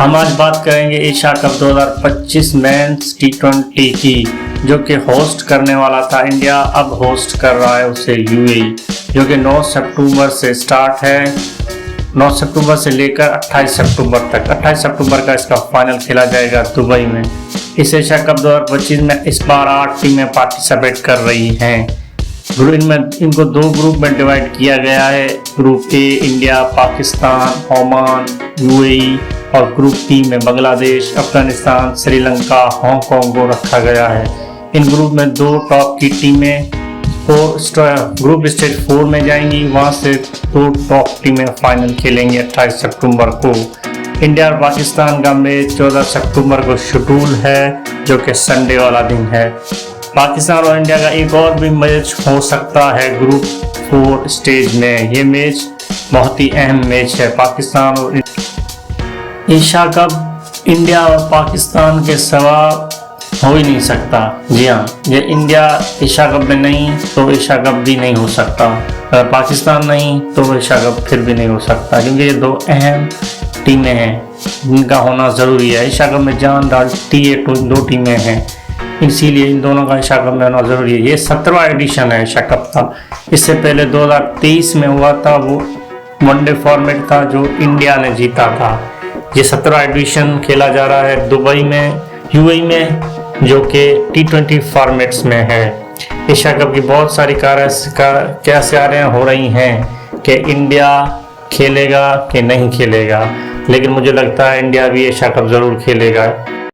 हम आज बात करेंगे एशिया कप 2025 मेंस टी20 की, जो कि होस्ट करने वाला था इंडिया, अब होस्ट कर रहा है उसे यूएई, जो कि 9 सितंबर से स्टार्ट है। 9 सितंबर से लेकर 28 सितंबर तक। 28 सितंबर का इसका फाइनल खेला जाएगा दुबई में। इस एशिया कप 2025 में इस बार 8 टीमें पार्टिसिपेट कर रही हैं। इनको 2 ग्रुप में डिवाइड किया गया है। Group A India, Pakistan, Oman, UAE और ग्रुप बी में बांग्लादेश, अफगानिस्तान, श्रीलंका, हांगकांग को रखा गया है। इन ग्रुप में 2 टॉप की टीमें ग्रुप स्टेज 4 में जाएंगी। वहां से 2 टॉप टीमें फाइनल खेलेंगी 28 सितंबर को। इंडिया और पाकिस्तान का मैच 14 सितंबर को शेड्यूल है, जो कि संडे वाला दिन है। पाकिस्तान और इंडिया का एक और भी मैच हो सकता है ग्रुप 4 स्टेज में। ये मैच बहुत ही अहम मैच है। पाकिस्तान और एशिया कप इंडिया और पाकिस्तान के सिवा हो ही नहीं सकता। जी हाँ, ये इंडिया एशिया कप में नहीं तो एशिया कप भी नहीं हो सकता। अगर पाकिस्तान नहीं तो एशिया कप फिर भी नहीं हो सकता, क्योंकि ये 2 अहम टीमें हैं जिनका होना ज़रूरी है। एशिया कप में जान डालती है 2 टीमें हैं, इसीलिए इन दोनों का एशिया कप में होना ज़रूरी है। ये 17वां एडिशन है एशिया कप का। इससे पहले 2023 में हुआ था, वो वनडे फॉर्मेट था जो इंडिया ने जीता था। ये 17वां एडिशन खेला जा रहा है दुबई में, यूएई में, जो कि टी20 फॉर्मेट्स में है। एशिया कप की बहुत सारी क्यारियां हो रही हैं कि इंडिया खेलेगा कि नहीं खेलेगा, लेकिन मुझे लगता है इंडिया भी एशिया कप ज़रूर खेलेगा।